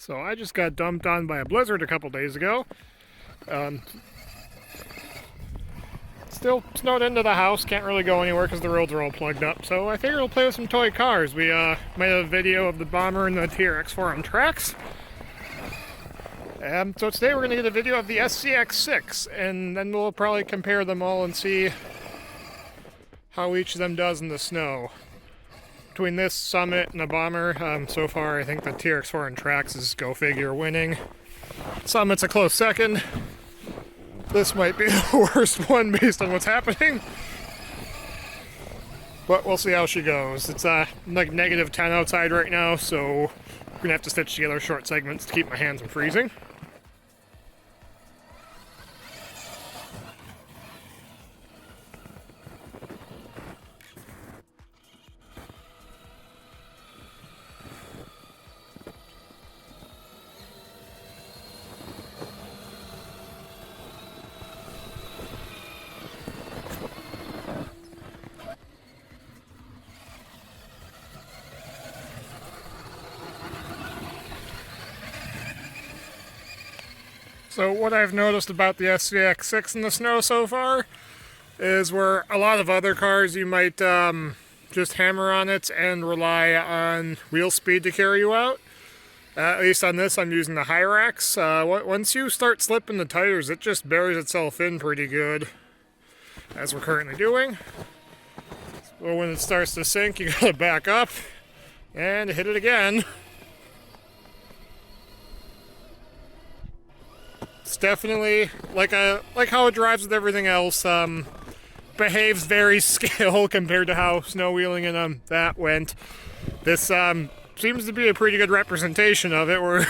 So I just got dumped on by a blizzard a couple days ago. Still snowed into the house, can't really go anywhere because the roads are all plugged up. So I figured we'll play with some toy cars. We made a video of the Bomber and the TRX4 on tracks. So today we're going to get a video of the SCX6, and then we'll probably compare them all and see how each of them does in the snow. Between this Summit and the Bomber, so far I think the TRX4 on tracks is go figure winning. Summit's a close second. This might be the worst one based on what's happening. But we'll see how she goes. It's like -10 outside right now, so we're gonna have to stitch together short segments to keep my hands from freezing. So what I've noticed about the SCX6 in the snow so far is where a lot of other cars you might just hammer on it and rely on wheel speed to carry you out. At least on this I'm using the Hyrax. Once you start slipping the tires, it just buries itself in pretty good, as we're currently doing. So when it starts to sink, you gotta back up and hit it again. It's definitely like how it drives with everything else. Behaves very scale compared to how snow wheeling and that went. This seems to be a pretty good representation of it, where you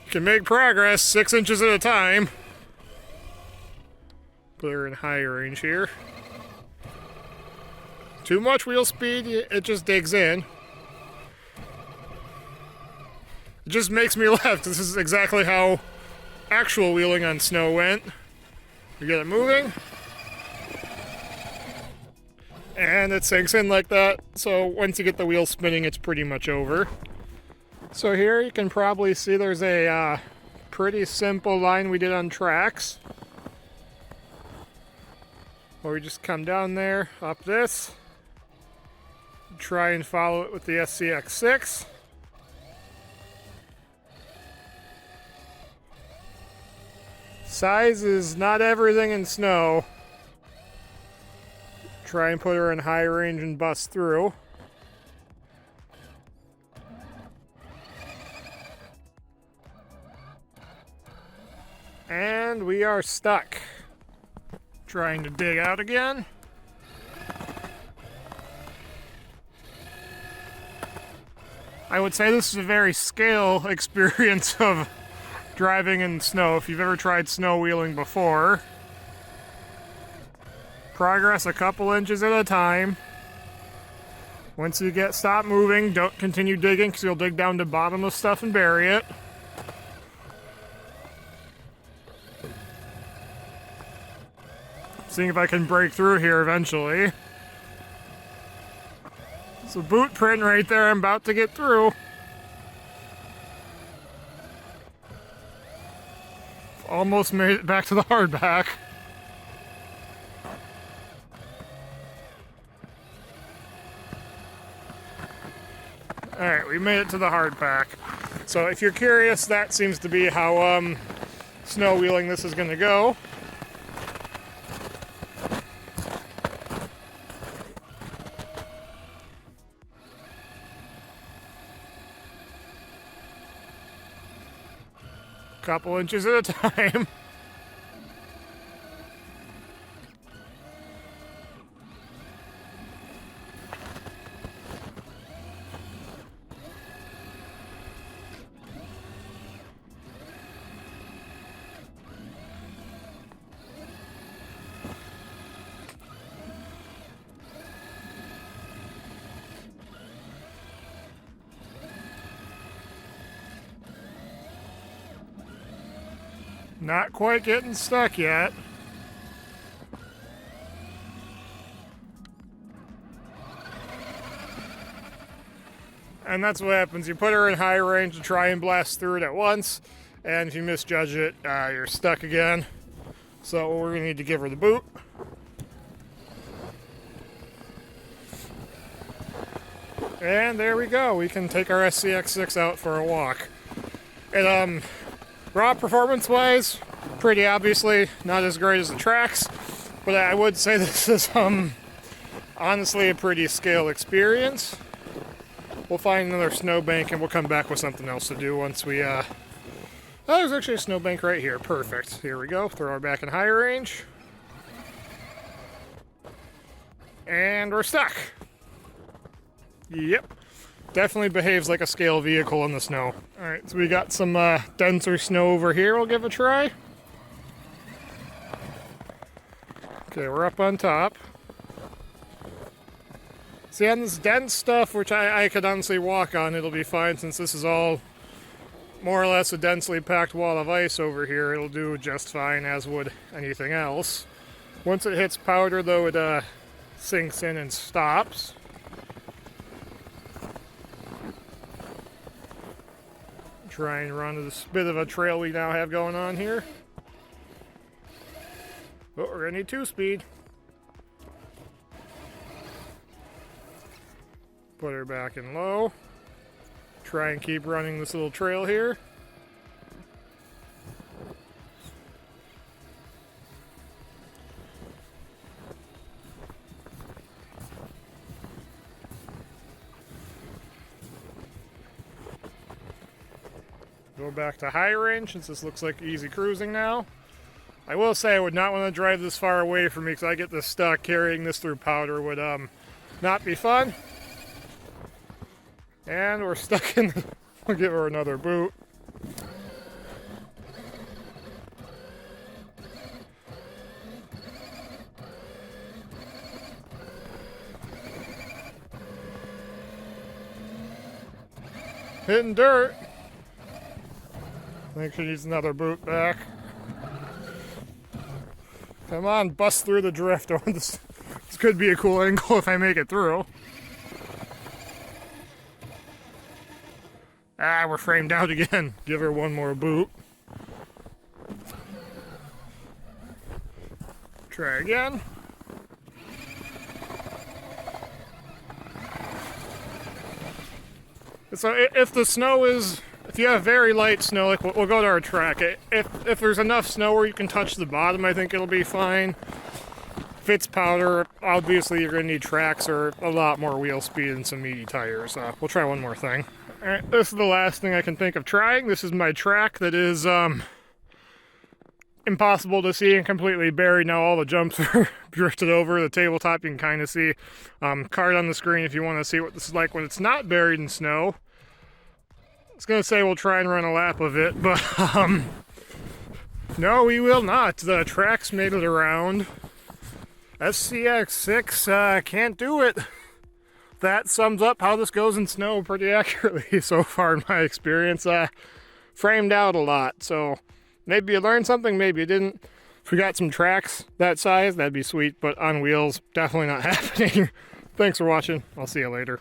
can make progress 6 inches at a time. Put her in high range here. Too much wheel speed, it just digs in. It just makes me laugh. This is exactly how actual wheeling on snow went. You get it moving, and it sinks in like that. So once you get the wheel spinning, it's pretty much over. So here you can probably see there's a pretty simple line we did on tracks, where we just come down there, up this, try and follow it with the SCX6. Size is not everything in snow. Try and put her in high range and bust through. And we are stuck. Trying to dig out again. I would say this is a very scale experience of driving in snow. If you've ever tried snow wheeling before, progress a couple inches at a time. Once you stop moving, don't continue digging, because you'll dig down to the bottom of stuff and bury it. Seeing if I can break through here eventually. It's a boot print right there. I'm about to get through. Almost made it back to the hardback. Alright, we made it to the hardback. So if you're curious, that seems to be how snow wheeling this is going to go. Couple inches at a time. Not quite getting stuck yet. And that's what happens. You put her in high range to try and blast through it at once, and if you misjudge it, you're stuck again. So we're going to need to give her the boot. And there we go. We can take our SCX6 out for a walk. And raw performance-wise, pretty obviously not as great as the tracks, but I would say this is honestly a pretty scale experience. We'll find another snowbank and we'll come back with something else to do once we oh, there's actually a snowbank right here. Perfect. Here we go. Throw her back in high range. And we're stuck. Yep. Definitely behaves like a scale vehicle in the snow. Alright, so we got some denser snow over here. We'll give a try. Okay, we're up on top. See, on this dense stuff, which I could honestly walk on, it'll be fine since this is all more or less a densely packed wall of ice over here. It'll do just fine, as would anything else. Once it hits powder, though, it sinks in and stops. Try and run this bit of a trail we now have going on here. But we're gonna need 2-speed. Put her back in low. Try and keep running this little trail here. Go back to high range since this looks like easy cruising now. I will say I would not want to drive this far away from me because I get this stuck. Carrying this through powder would not be fun. And we're stuck in. We'll give her another boot. Hitting dirt. I think she needs another boot back. Come on, bust through the drift. This could be a cool angle if I make it through. Ah, we're framed out again. Give her one more boot. Try again. So if the snow is... If you have very light snow, like we'll go to our track. If there's enough snow where you can touch the bottom, I think it'll be fine. If it's powder, obviously you're going to need tracks or a lot more wheel speed and some meaty tires. We'll try one more thing. Alright, this is the last thing I can think of trying. This is my track that is impossible to see and completely buried. Now all the jumps are drifted over. The tabletop you can kind of see. Card on the screen if you want to see what this is like when it's not buried in snow. I was going to say we'll try and run a lap of it, but no, we will not. The track's made it around. SCX6 can't do it. That sums up how this goes in snow pretty accurately so far in my experience. Framed out a lot, so maybe you learned something, maybe you didn't. If we got some tracks that size, that'd be sweet, but on wheels, definitely not happening. Thanks for watching. I'll see you later.